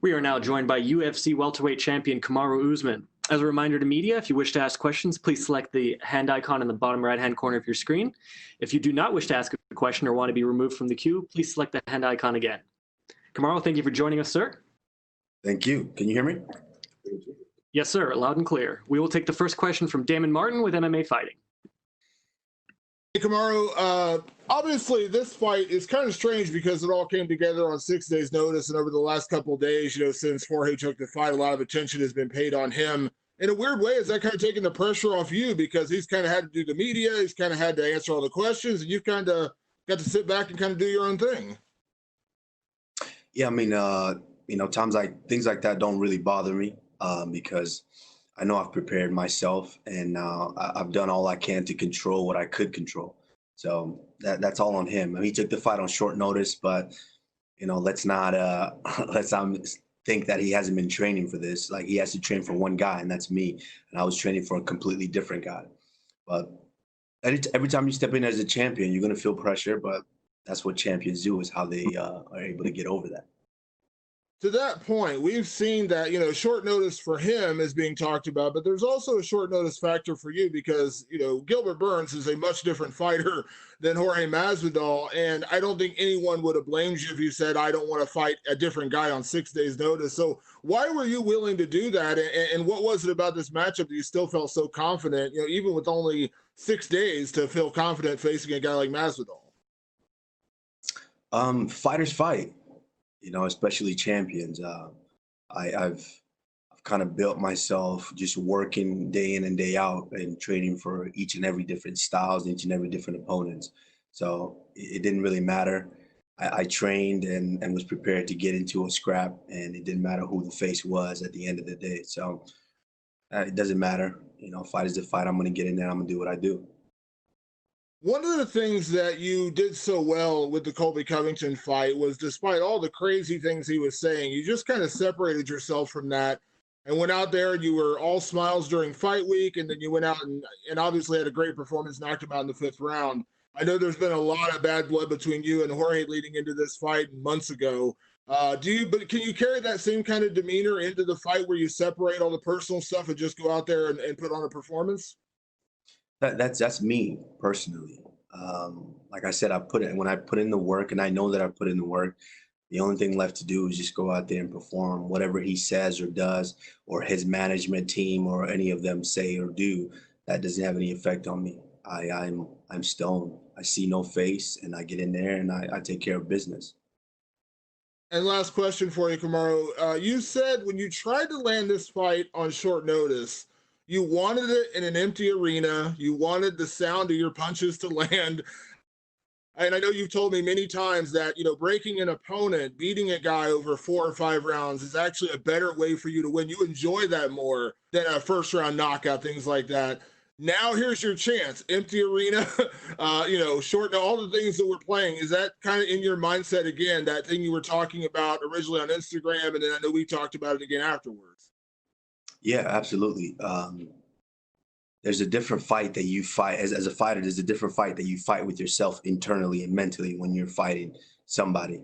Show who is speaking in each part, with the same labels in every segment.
Speaker 1: We are now joined by UFC welterweight champion Kamaru Usman. As a reminder to media, if you wish to ask questions, please select the hand icon in the bottom right-hand corner of your screen. If you do not wish to ask a question or want to be removed from the queue, please select the hand icon again. Kamaru, thank you for joining us, sir.
Speaker 2: Thank you. Can you hear me?
Speaker 1: Yes, sir. Loud and clear. We will take the first question from Damon Martin with MMA Fighting.
Speaker 3: Hey, Kamaru, obviously this fight is kind of strange because it all came together on 6 days' notice, and over the last couple of days, since Jorge took the fight, a lot of attention has been paid on him. In a weird way, is that kind of taking the pressure off you because he's kind of had to do the media, he's kind of had to answer all the questions, and you've kind of got to sit back and kind of do your own thing?
Speaker 2: Yeah, I mean, things like that don't really bother me because I know I've prepared myself, and I've done all I can to control what I could control. So that's all on him. I mean, he took the fight on short notice, but let's not think that he hasn't been training for this. Like, he has to train for one guy, and that's me. And I was training for a completely different guy. But every time you step in as a champion, you're gonna feel pressure. But that's what champions do, is how they are able to get over that.
Speaker 3: To that point, we've seen that, short notice for him is being talked about, but there's also a short notice factor for you because, Gilbert Burns is a much different fighter than Jorge Masvidal. And I don't think anyone would have blamed you if you said, I don't want to fight a different guy on 6 days' notice. So why were you willing to do that? And what was it about this matchup that you still felt so confident, even with only 6 days to feel confident facing a guy like Masvidal?
Speaker 2: Fighters fight. Especially champions. I've kind of built myself just working day in and day out and training for each and every different styles, each and every different opponents. So it didn't really matter. I trained and was prepared to get into a scrap, and it didn't matter who the face was at the end of the day. So it doesn't matter. Fight is a fight. I'm going to get in there. I'm going to do what I do.
Speaker 3: One of the things that you did so well with the Colby Covington fight was, despite all the crazy things he was saying, you just kind of separated yourself from that and went out there and you were all smiles during fight week, and then you went out and obviously had a great performance, knocked him out in the 5th round. I know there's been a lot of bad blood between you and Jorge leading into this fight months ago. But can you carry that same kind of demeanor into the fight where you separate all the personal stuff and just go out there and put on a performance?
Speaker 2: That's me personally. Like I said, when I put in the work, and I know that I put in the work, the only thing left to do is just go out there and perform. Whatever he says or does, or his management team or any of them say or do, that doesn't have any effect on me. I'm stone. I see no face, and I get in there and I take care of business.
Speaker 3: And last question for you, Kamaru. You said when you tried to land this fight on short notice, you wanted it in an empty arena. You wanted the sound of your punches to land. And I know you've told me many times that, breaking an opponent, beating a guy over 4 or 5 rounds is actually a better way for you to win. You enjoy that more than a first-round knockout, things like that. Now here's your chance. Empty arena, short, all the things that we're playing. Is that kind of in your mindset again, that thing you were talking about originally on Instagram, and then I know we talked about it again afterwards?
Speaker 2: Yeah, absolutely. There's a different fight that you fight as a fighter. There's a different fight that you fight with yourself internally and mentally when you're fighting somebody,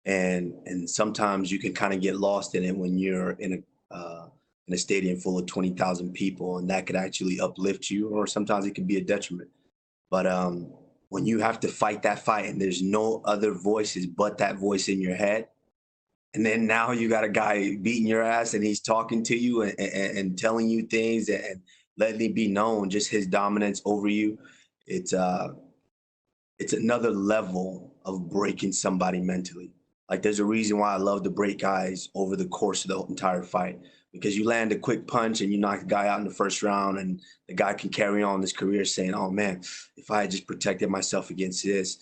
Speaker 2: and sometimes you can kind of get lost in it when you're in a stadium full of 20,000 people, and that could actually uplift you, or sometimes it can be a detriment. But when you have to fight that fight and there's no other voices but that voice in your head, and then now you got a guy beating your ass and he's talking to you and telling you things and letting it be known just his dominance over you. It's another level of breaking somebody mentally. Like, there's a reason why I love to break guys over the course of the entire fight, because you land a quick punch and you knock the guy out in the 1st round, and the guy can carry on his career saying, oh man, if I had just protected myself against this,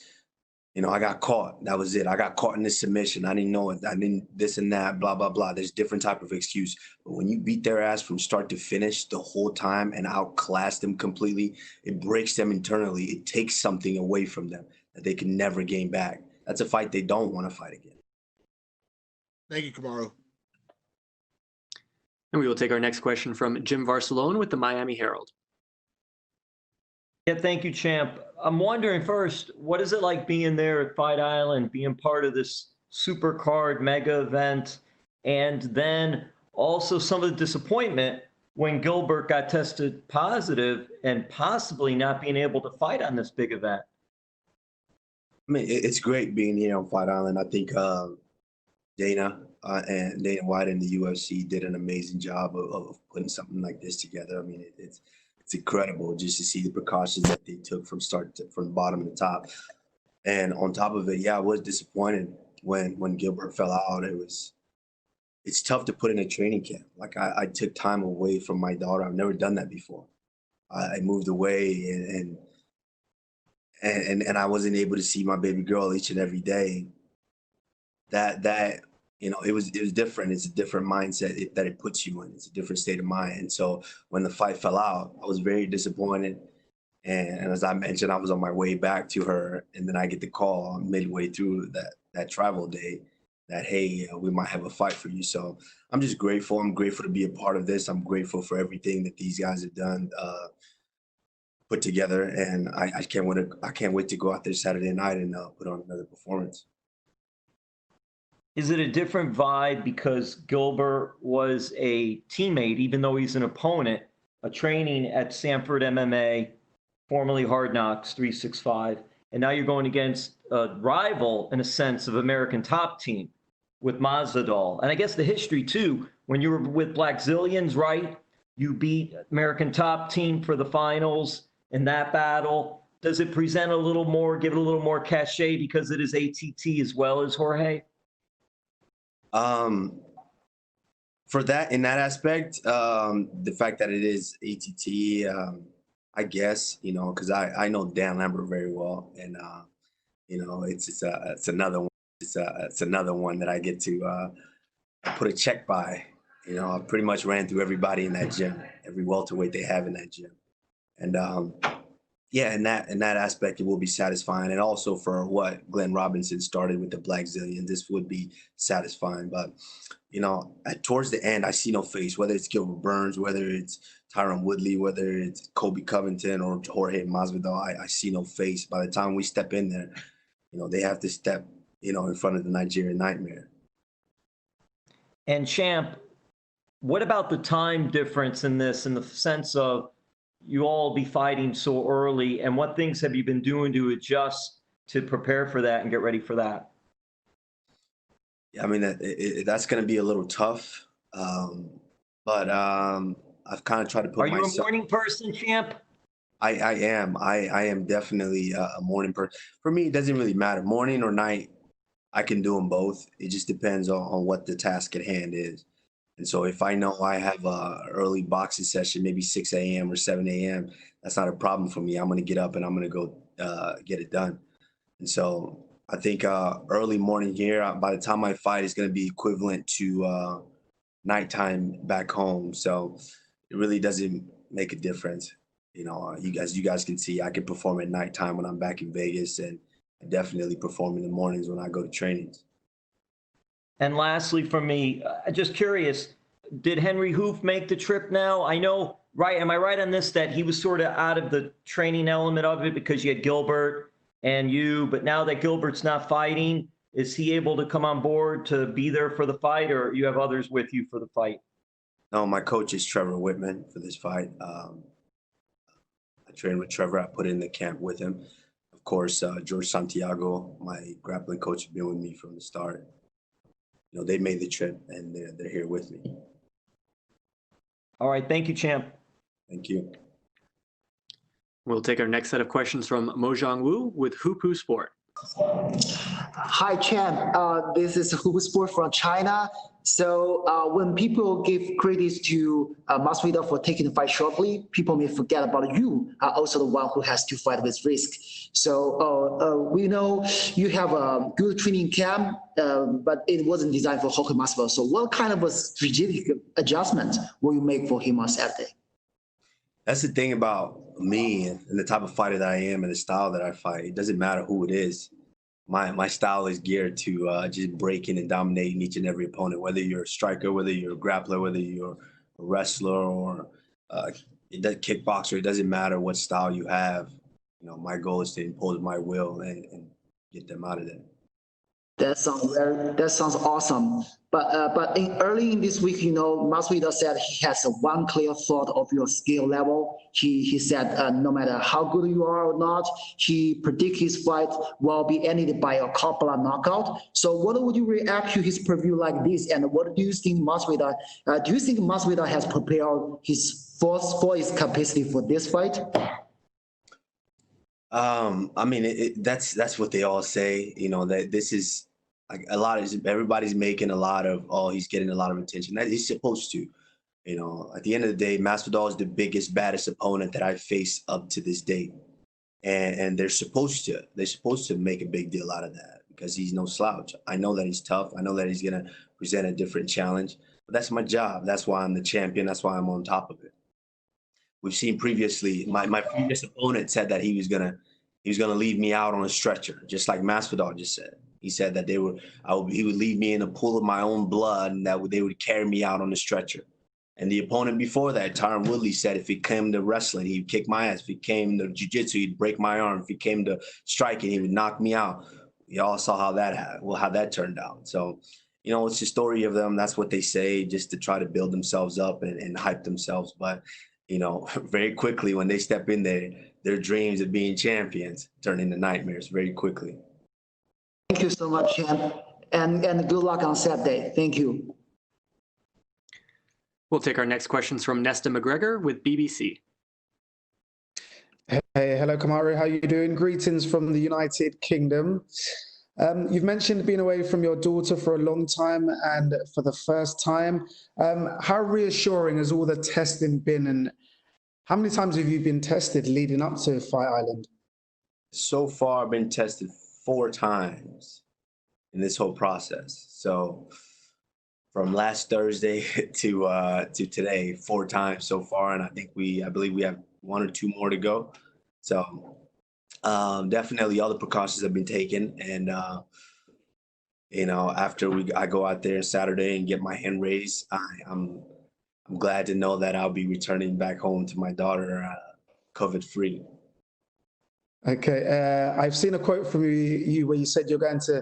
Speaker 2: I got caught. That was it. I got caught in this submission. I didn't know it. I didn't this and that, blah, blah, blah. There's different type of excuse. But when you beat their ass from start to finish the whole time and outclass them completely, it breaks them internally. It takes something away from them that they can never gain back. That's a fight they don't want to fight again.
Speaker 3: Thank you, Kamaru.
Speaker 1: And we will take our next question from Jim Varsalone with the Miami Herald.
Speaker 4: Yeah, thank you, champ. I'm wondering first, what is it like being there at Fight Island, being part of this super card mega event? and then also some of the disappointment when Gilbert got tested positive and possibly not being able to fight on this big event.
Speaker 2: I mean, it's great being here on Fight Island. I think Dana and Dana White and the UFC did an amazing job of putting something like this together. I mean, it's incredible just to see the precautions that they took from from bottom to top. And on top of it, yeah, I was disappointed when Gilbert fell out. It's tough to put in a training camp. Like I took time away from my daughter. I've never done that before. I moved away and I wasn't able to see my baby girl each and every day. That it was different. It's a different mindset that it puts you in. It's a different state of mind. And so when the fight fell out, I was very disappointed. And as I mentioned, I was on my way back to her, and then I get the call midway through that travel day that, hey, we might have a fight for you. So I'm just grateful. I'm grateful to be a part of this. I'm grateful for everything that these guys have done, put together, and I can't wait to go out there Saturday night and put on another performance.
Speaker 4: Is it a different vibe because Gilbert was a teammate, even though he's an opponent, a training at Sanford MMA, formerly Hard Knocks 365, and now you're going against a rival, in a sense, of American Top Team with Masvidal. And I guess the history, too, when you were with Black Zillions, right? You beat American Top Team for the finals in that battle. Does it present a little more, give it a little more cachet because it is ATT as well as Jorge?
Speaker 2: For that, in that aspect, the fact that it is ATT, I guess, because I know Dan Lambert very well, and it's another one. It's another one that I get to put a check by. I pretty much ran through everybody in that gym, every welterweight they have in that gym, and yeah, in that aspect, it will be satisfying, and also for what Glenn Robinson started with the Black Zillion, this would be satisfying. But towards the end, I see no face. Whether it's Gilbert Burns, whether it's Tyron Woodley, whether it's Kobe Covington or Jorge Masvidal, I see no face. By the time we step in there, they have to step, in front of the Nigerian Nightmare.
Speaker 4: And Champ, what about the time difference in this, in the sense of you all be fighting so early, and what things have you been doing to adjust to prepare for that and get ready for that?
Speaker 2: Yeah, I mean, that's going to be a little tough, but I've kind of tried to put myself.
Speaker 4: Are you a morning person, Champ?
Speaker 2: I am. I am definitely a morning person. For me, it doesn't really matter. Morning or night, I can do them both. It just depends on what the task at hand is. And so if I know I have a early boxing session, maybe 6 a.m. or 7 a.m., that's not a problem for me. I'm going to get up and I'm going to go get it done. And so I think early morning here, by the time I fight, is going to be equivalent to nighttime back home. So it really doesn't make a difference. You guys can see I can perform at nighttime when I'm back in Vegas, and I definitely perform in the mornings when I go to trainings.
Speaker 4: And lastly, for me, just curious, did Henry Hoof make the trip now? I know, right? Am I right on this, that he was sort of out of the training element of it because you had Gilbert and you, but now that Gilbert's not fighting, is he able to come on board to be there for the fight, or you have others with you for the fight?
Speaker 2: No, my coach is Trevor Whitman for this fight. I trained with Trevor. I put in the camp with him. Of course, George Santiago, my grappling coach, has been with me from the start. They made the trip, and they're here with me.
Speaker 4: All right. Thank you, Champ.
Speaker 2: Thank you.
Speaker 1: We'll take our next set of questions from Mojang Wu with Hupu Sport.
Speaker 5: Hi, Champ. This is Hupu Sport from China. So when people give credit to Masvidal for taking the fight shortly, people may forget about you are also the one who has to fight with risk. So we know you have a good training camp, but it wasn't designed for Jorge Masvidal. So what kind of a strategic adjustment will you make for him on Saturday?
Speaker 2: That's the thing about me and the type of fighter that I am and the style that I fight. It doesn't matter who it is. My style is geared to just breaking and dominating each and every opponent, whether you're a striker, whether you're a grappler, whether you're a wrestler or kickboxer. It doesn't matter what style you have. My goal is to impose my will and get them out of there.
Speaker 5: That sounds awesome. But early in this week, Masvidal said he has one clear thought of your skill level. He said no matter how good you are or not, he predicts his fight will be ended by a couple of knockout. So what would you react to his preview like this? And what do you think Masvidal? Do you think Masvidal has prepared his his capacity for this fight?
Speaker 2: I mean, that's what they all say. That this is like everybody's making a lot of, oh, he's getting a lot of attention. That he's supposed to. At the end of the day, Masvidal is the biggest, baddest opponent that I've faced up to this date, and they're supposed to make a big deal out of that because he's no slouch. I know that he's tough. I know that he's gonna present a different challenge. But that's my job. That's why I'm the champion. That's why I'm on top of it. We've seen previously, my previous opponent said that he was gonna leave me out on a stretcher, just like Masvidal just said. He said that he would leave me in a pool of my own blood, and that they would carry me out on a stretcher. And the opponent before that, Tyron Woodley, said if it came to wrestling, he'd kick my ass. If it came to jiu-jitsu, he'd break my arm. If it came to striking, he would knock me out. We all saw how that turned out. So, it's the story of them. That's what they say, just to try to build themselves up and hype themselves. But very quickly when they step in there, their dreams of being champions turn into nightmares very quickly.
Speaker 5: Thank you so much, champ, and good luck on Saturday. Thank you.
Speaker 1: We'll take our next questions from Nesta McGregor with BBC.
Speaker 6: Hey, hello, Kamaru. How are you doing? Greetings from the United Kingdom. You've mentioned being away from your daughter for a long time and for the first time. How reassuring has all the testing been, and how many times have you been tested leading up to Fight Island? So
Speaker 2: far, I've been tested 4 times in this whole process. So from last Thursday to today, 4 times so far, and I believe we have 1 or 2 more to go. So definitely all the precautions have been taken, and after I go out there Saturday and get my hand raised, I'm glad to know that I'll be returning back home to my daughter COVID-free.
Speaker 6: Okay, I've seen a quote from you where you said you're going to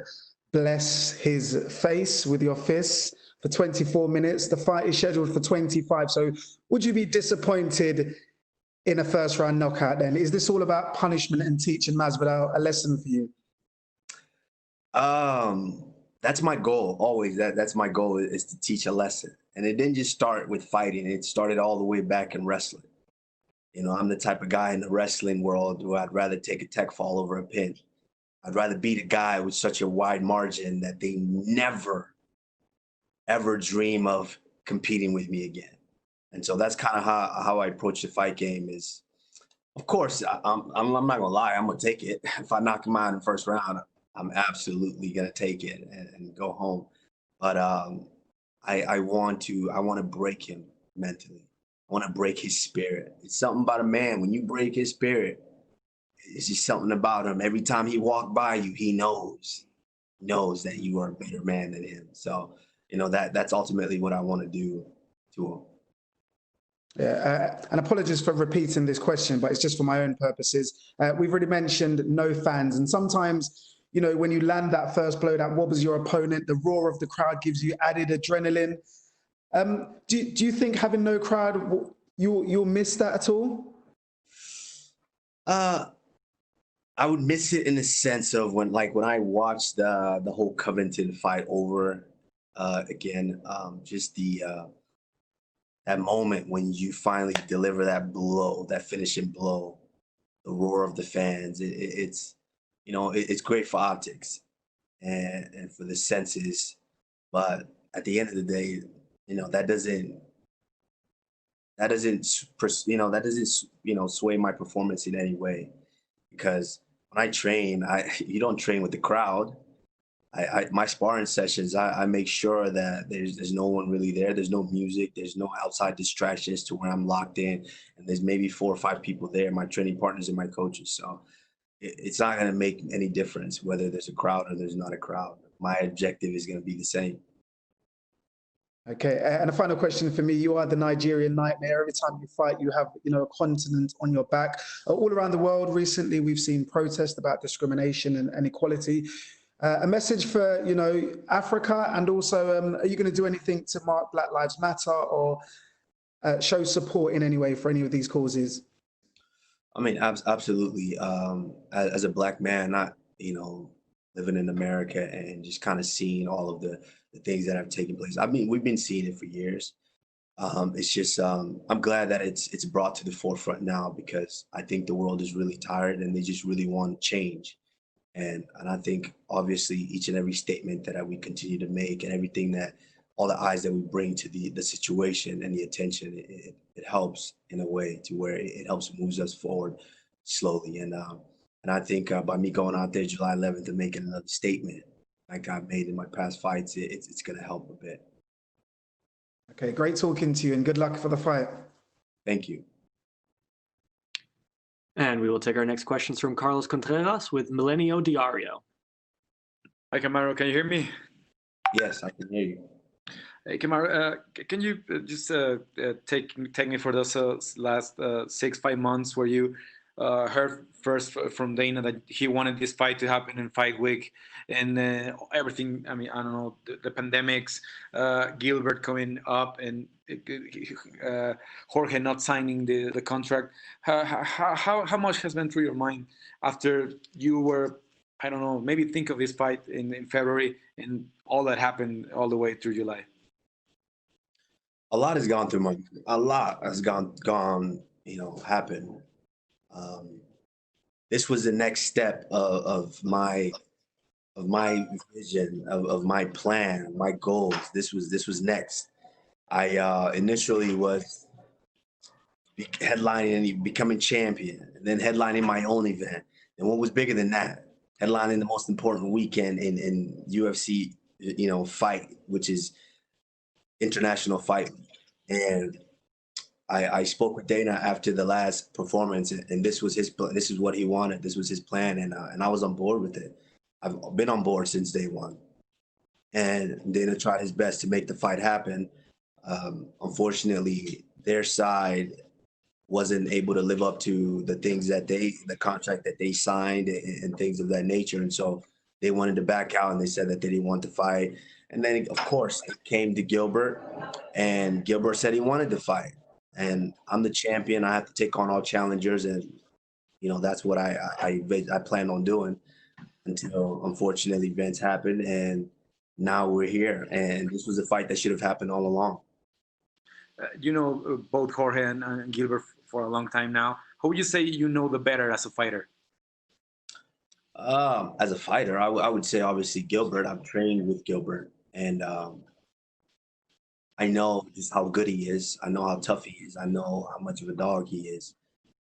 Speaker 6: bless his face with your fists for 24 minutes. The fight is scheduled for 25. So would you be disappointed in a first round knockout then? Is this all about punishment and teaching Masvidal a lesson for you?
Speaker 2: That's my goal, always. That's my goal, is to teach a lesson. And it didn't just start with fighting. It started all the way back in wrestling. I'm the type of guy in the wrestling world who I'd rather take a tech fall over a pin. I'd rather beat a guy with such a wide margin that they never, ever dream of competing with me again. And so that's kind of how I approach the fight game. Is, of course, I'm not gonna lie, I'm gonna take it. If I knock him out in the first round, I'm absolutely gonna take it and go home. But I want to break him mentally. I want to break his spirit. It's something about a man. When you break his spirit, it's just something about him. Every time he walks by you, he knows that you are a better man than him. So, that's ultimately what I want to do to him.
Speaker 6: Yeah, and apologies for repeating this question, but it's just for my own purposes. We've already mentioned no fans, and sometimes, when you land that first blow that wobbles your opponent, the roar of the crowd gives you added adrenaline. Do you think having no crowd, you'll miss that at all?
Speaker 2: I would miss it in the sense of when I watched the whole Covington fight over again, just that moment when you finally deliver that blow, that finishing blow, the roar of the fans. It's great for optics and for the senses, but at the end of the day, that doesn't sway my performance in any way, because when I train, you don't train with the crowd. My sparring sessions, I make sure that there's no one really there. There's no music. There's no outside distractions to where I'm locked in, and there's maybe 4 or 5 people there, my training partners and my coaches. So it's not going to make any difference whether there's a crowd or there's not a crowd. My objective is going to be the same.
Speaker 6: Okay, and a final question for me. You are the Nigerian Nightmare. Every time you fight, you have, a continent on your back. All around the world, recently, we've seen protests about discrimination and inequality. A message for, Africa, and also, are you going to do anything to mark Black Lives Matter or show support in any way for any of these causes?
Speaker 2: I mean, absolutely. As a Black man, not, living in America and just kind of seeing all of the things that have taken place. I mean, we've been seeing it for years. It's just, I'm glad that it's brought to the forefront now, because I think the world is really tired and they just really want change. And I think obviously each and every statement that we continue to make, and everything that, all the eyes that we bring to the situation and the attention, it helps in a way to where it helps moves us forward slowly. And I think by me going out there July 11th and making another statement like I've made in my past fights, it's going to help a bit.
Speaker 6: Okay, great talking to you, and good luck for the fight.
Speaker 2: Thank you.
Speaker 1: And we will take our next questions from Carlos Contreras with Milenio Diario.
Speaker 7: Hi, Kamaru. Can you hear me?
Speaker 2: Yes, I can hear you.
Speaker 7: Hey, Kamaru, can you just take me for those last 6-5 months where you heard first from Dana that he wanted this fight to happen in Fight Week, and everything, I mean, I don't know, the pandemics, Gilbert coming up, and Jorge not signing the contract. How much has been through your mind after you were, I don't know, maybe think of this fight in February and all that happened all the way through July?
Speaker 2: A lot has gone through my, a lot has gone, happened. This was the next step of my vision, of my plan, my goals. This was next. I initially was headlining and becoming champion, and then headlining my own event. And what was bigger than that? Headlining the most important weekend in UFC, fight, which is International Fight. And I spoke with Dana after the last performance, and this was his. This is what he wanted. This was his plan, and I was on board with it. I've been on board since day one. And Dana tried his best to make the fight happen. Unfortunately, their side wasn't able to live up to the things that the contract that they signed, and things of that nature. And so they wanted to back out, and they said that they didn't want to fight. And then, of course, it came to Gilbert, and Gilbert said he wanted to fight. And I'm the champion. I have to take on all challengers, and that's what I planned on doing until, unfortunately, events happened, and now we're here. And this was a fight that should have happened all along.
Speaker 7: Both Jorge and Gilbert for a long time now. Who would you say the better as a fighter?
Speaker 2: As a fighter, I would say obviously Gilbert. I've trained with Gilbert, and I know just how good he is. I know how tough he is. I know how much of a dog he is.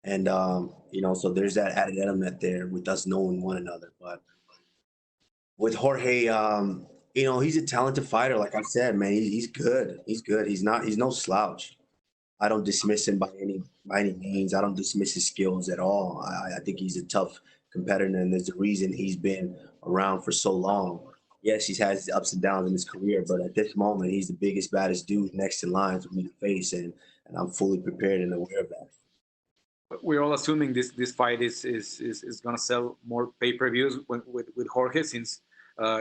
Speaker 2: And, so there's that added element there with us knowing one another. But with Jorge, he's a talented fighter. Like I said, man, he's good. He's good. He's no slouch. I don't dismiss him by any means. I don't dismiss his skills at all. I think he's a tough competitor, and there's a reason he's been around for so long. Yes, he's had his ups and downs in his career, but at this moment, he's the biggest, baddest dude next in line for me to face, and I'm fully prepared and aware of that.
Speaker 7: We're all assuming this fight is going to sell more pay-per-views with Jorge, since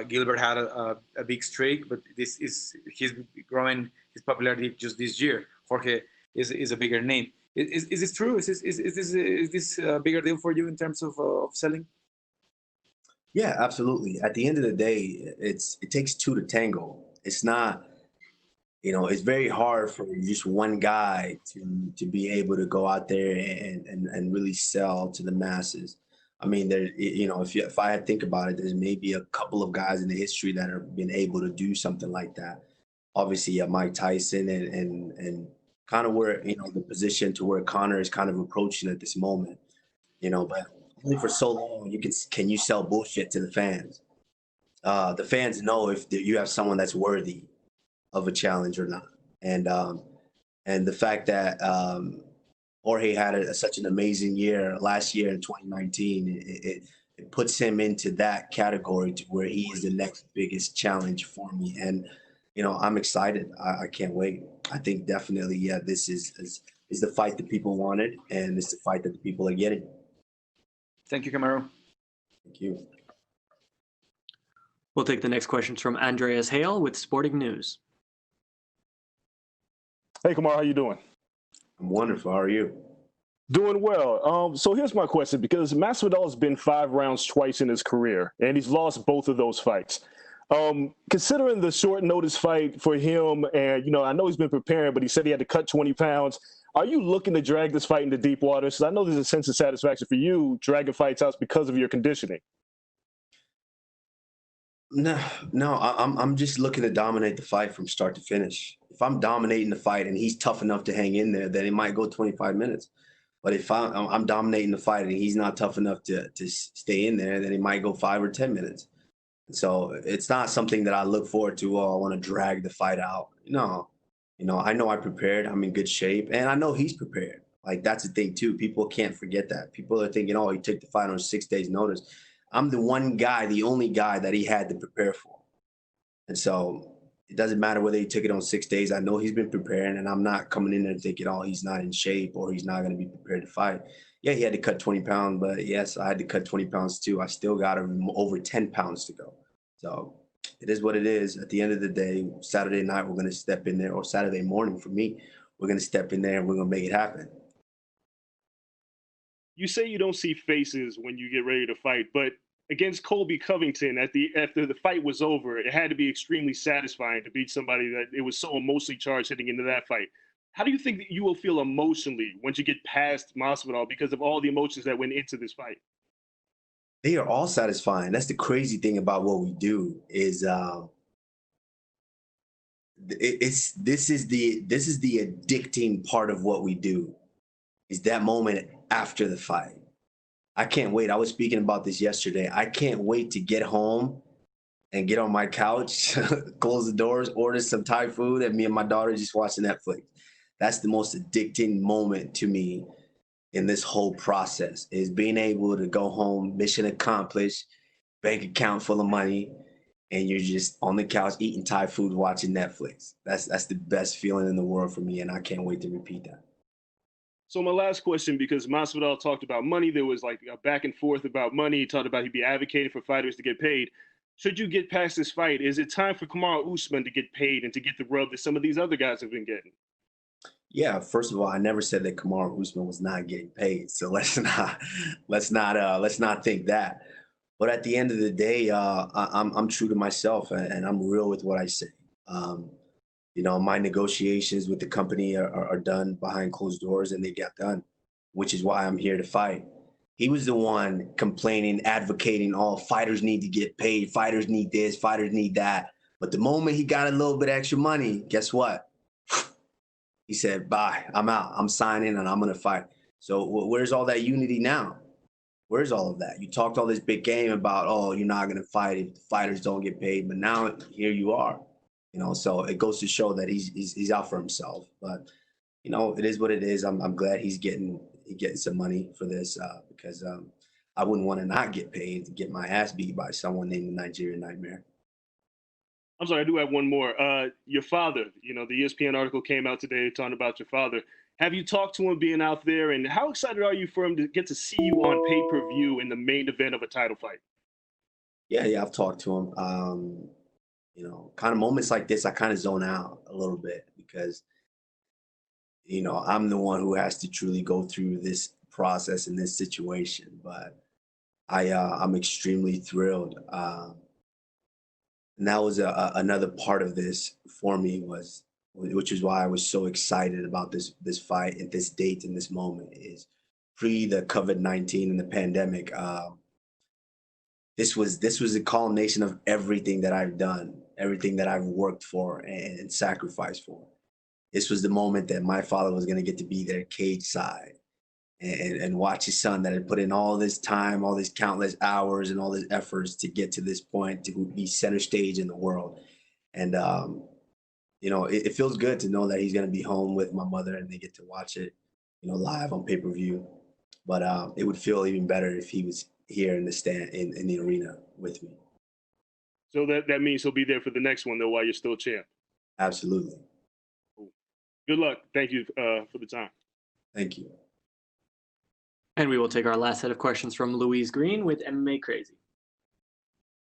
Speaker 7: Gilbert had a big streak, but he's growing his popularity just this year. Jorge is a bigger name. Is this true? Is this a bigger deal for you in terms of selling?
Speaker 2: Yeah, absolutely. At the end of the day, it takes two to tango. It's not, it's very hard for just one guy to be able to go out there and really sell to the masses. I mean, if I had to think about it, there's maybe a couple of guys in the history that have been able to do something like that. Obviously, Mike Tyson and kind of where, the position to where Conor is kind of approaching at this moment, but only for so long can you sell bullshit to the fans. The fans know if you have someone that's worthy of a challenge or not. And the fact that Jorge had such an amazing year last year in 2019, it puts him into that category to where he is the next biggest challenge for me. And I'm excited. I can't wait. I think definitely, yeah, this is the fight that people wanted, and it's the fight that the people are getting.
Speaker 7: Thank you, Kamaru.
Speaker 2: Thank you.
Speaker 1: We'll take the next questions from Andreas Hale with Sporting News.
Speaker 8: Hey, Kamaru, how you doing?
Speaker 2: I'm wonderful. How are you?
Speaker 8: Doing well. So here's my question, because Masvidal has been 5 rounds twice in his career, and he's lost both of those fights. Considering the short notice fight for him, and, you know, I know he's been preparing, but he said he had to cut 20 pounds. Are you looking to drag this fight into deep waters? Because I know there's a sense of satisfaction for you dragging fights out because of your conditioning.
Speaker 2: No, I'm just looking to dominate the fight from start to finish. If I'm dominating the fight and he's tough enough to hang in there, then it might go 25 minutes. But if I'm dominating the fight and he's not tough enough to stay in there, then it might go 5 or 10 minutes. So it's not something that I look forward to. Oh, I want to drag the fight out. No, you know, I know I prepared. I'm in good shape, and I know he's prepared. Like, that's the thing too. People can't forget that. People are thinking, oh, he took the fight on 6 days' notice. I'm the one guy, the only guy that he had to prepare for. And so it doesn't matter whether he took it on 6 days. I know he's been preparing, and I'm not coming in there thinking, oh, he's not in shape or he's not going to be prepared to fight. Yeah, he had to cut 20 pounds, but yes, I had to cut 20 pounds too. I still got over 10 pounds to go. So it is what it is. At the end of the day, Saturday night, we're going to step in there, or Saturday morning for me, we're going to step in there and we're going to make it happen.
Speaker 8: You say you don't see faces when you get ready to fight, but against Colby Covington, after the fight was over, it had to be extremely satisfying to beat somebody that it was so emotionally charged heading into that fight. How do you think that you will feel emotionally once you get past Masvidal because of all the emotions that went into this fight?
Speaker 2: They are all satisfying. That's the crazy thing about what we do is this is the addicting part of what we do, is that moment after the fight. I can't wait. I was speaking about this yesterday. I can't wait to get home and get on my couch, close the doors, order some Thai food, and me and my daughter just watching Netflix. That's the most addicting moment to me in this whole process, is being able to go home, mission accomplished, bank account full of money, and you're just on the couch eating Thai food, watching Netflix. That's the best feeling in the world for me, and I can't wait to repeat that.
Speaker 8: So my last question, because Masvidal talked about money, there was like a back and forth about money. He talked about he'd be advocating for fighters to get paid. Should you get past this fight, is it time for Kamaru Usman to get paid and to get the rub that some of these other guys have been getting?
Speaker 2: Yeah, first of all, I never said that Kamaru Usman was not getting paid, so let's not think that. But at the end of the day, I'm true to myself, and I'm real with what I say. You know, my negotiations with the company are done behind closed doors, and they get done, which is why I'm here to fight. He was the one complaining, advocating, all fighters need to get paid, fighters need this, fighters need that. But the moment he got a little bit extra money, guess what? He said, bye, I'm out, I'm signing, and I'm going to fight. So where's all that unity now? Where's all of that? You talked all this big game about, oh, you're not going to fight if the fighters don't get paid, but now here you are. You know, so it goes to show that he's out for himself. But, you know, it is what it is. I'm glad he's getting some money for this, because I wouldn't want to not get paid to get my ass beat by someone named the Nigerian Nightmare.
Speaker 8: I'm sorry, I do have one more. Your father, you know, the ESPN article came out today talking about your father. Have you talked to him being out there, and how excited are you for him to get to see you on pay-per-view in the main event of a title fight?
Speaker 2: Yeah, I've talked to him. You know, kind of moments like this, I kind of zone out a little bit because, you know, I'm the one who has to truly go through this process in this situation. But I'm extremely thrilled. And that was another part of this for me, which is why I was so excited about this fight and this date and this moment, is pre the COVID-19 and the pandemic. This was a culmination of everything that I've done, everything that I've worked for and sacrificed for. This was the moment that my father was going to get to be there cage side and watch his son that had put in all this time, all these countless hours and all these efforts to get to this point, to be center stage in the world. And, you know, it feels good to know that he's going to be home with my mother and they get to watch it, you know, live on pay-per-view. But it would feel even better if he was here in the stand, in the arena with me.
Speaker 8: So that means he'll be there for the next one, though, while you're still champ.
Speaker 2: Absolutely.
Speaker 8: Cool. Good luck. Thank you for the time.
Speaker 2: Thank you.
Speaker 1: And we will take our last set of questions from Louise Green with MMA Crazy.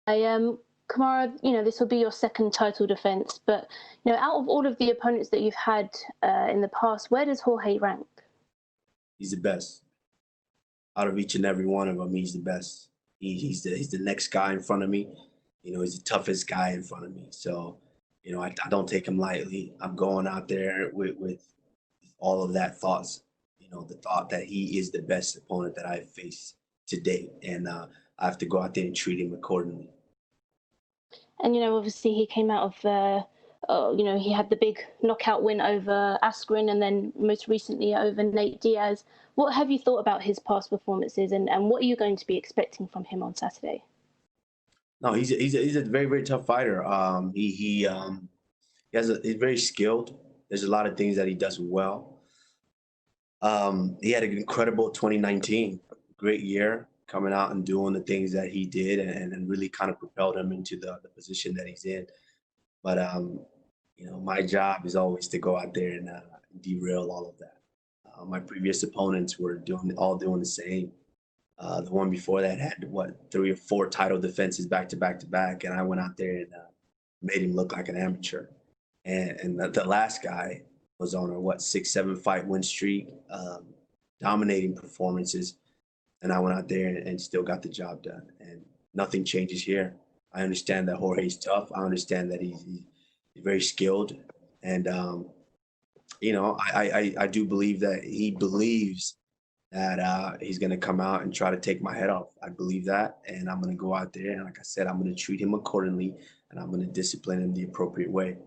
Speaker 9: I am Kamaru, this will be your second title defense, but out of all of the opponents that you've had in the past, where does Jorge rank?
Speaker 2: He's the best. Out of each and every one of them, he's the best. He's the next guy in front of me. He's the toughest guy in front of me. So, I don't take him lightly. I'm going out there with all of that thoughts. The thought that he is the best opponent that I've faced to date, and I have to go out there and treat him accordingly.
Speaker 9: And obviously he came out of he had the big knockout win over Askren, and then most recently over Nate Diaz. What have you thought about his past performances, and what are you going to be expecting from him on Saturday?
Speaker 2: No, he's a very, very tough fighter. He's very skilled. There's a lot of things that he does well. He had an incredible 2019, great year, coming out and doing the things that he did, and really kind of propelled him into the position that he's in. But my job is always to go out there and derail all of that. My previous opponents were doing the same. The one before that had 3 or 4 title defenses back to back, and I went out there and made him look like an amateur. And the last guy was on a 6-7 fight win streak, dominating performances, and I went out there and still got the job done. And nothing changes here. I understand that Jorge's tough. I understand that he's very skilled, and I do believe that he believes that he's going to come out and try to take my head off. I believe that, and I'm going to go out there, and like I said, I'm going to treat him accordingly, and I'm going to discipline him the appropriate way.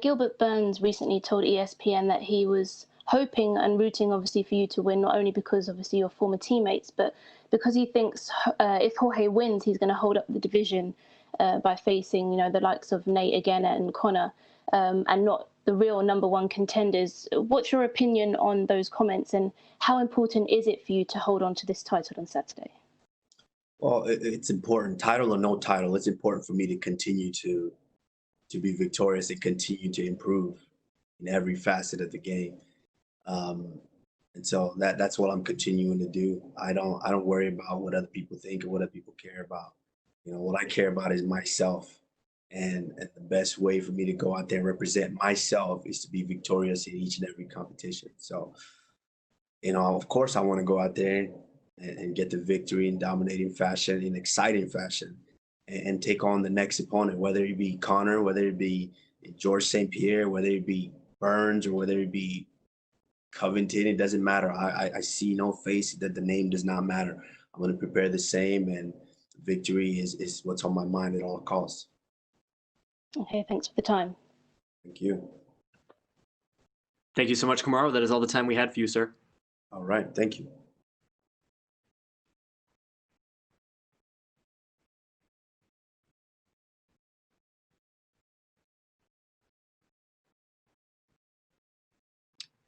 Speaker 9: Gilbert Burns recently told ESPN that he was hoping and rooting, obviously, for you to win, not only because, obviously, you're former teammates, but because he thinks if Jorge wins, he's going to hold up the division by facing, the likes of Nate again and Conor, and not the real #1 contenders. What's your opinion on those comments, and how important is it for you to hold on to this title on Saturday?
Speaker 2: Well, it's important, title or no title. It's important for me to continue to be victorious and continue to improve in every facet of the game. And so that's what I'm continuing to do. I don't worry about what other people think or what other people care about. What I care about is myself. And the best way for me to go out there and represent myself is to be victorious in each and every competition. So, of course, I want to go out there and get the victory in dominating fashion, in exciting fashion, and take on the next opponent, whether it be Conor, whether it be George St. Pierre, whether it be Burns, or whether it be Covington. It doesn't matter. I see no face that the name does not matter. I'm going to prepare the same, and victory is what's on my mind at all costs.
Speaker 9: Okay, thanks for the time.
Speaker 2: Thank you.
Speaker 1: Thank you so much, Kamaru. That is all the time we had for you, sir.
Speaker 2: All right. Thank you.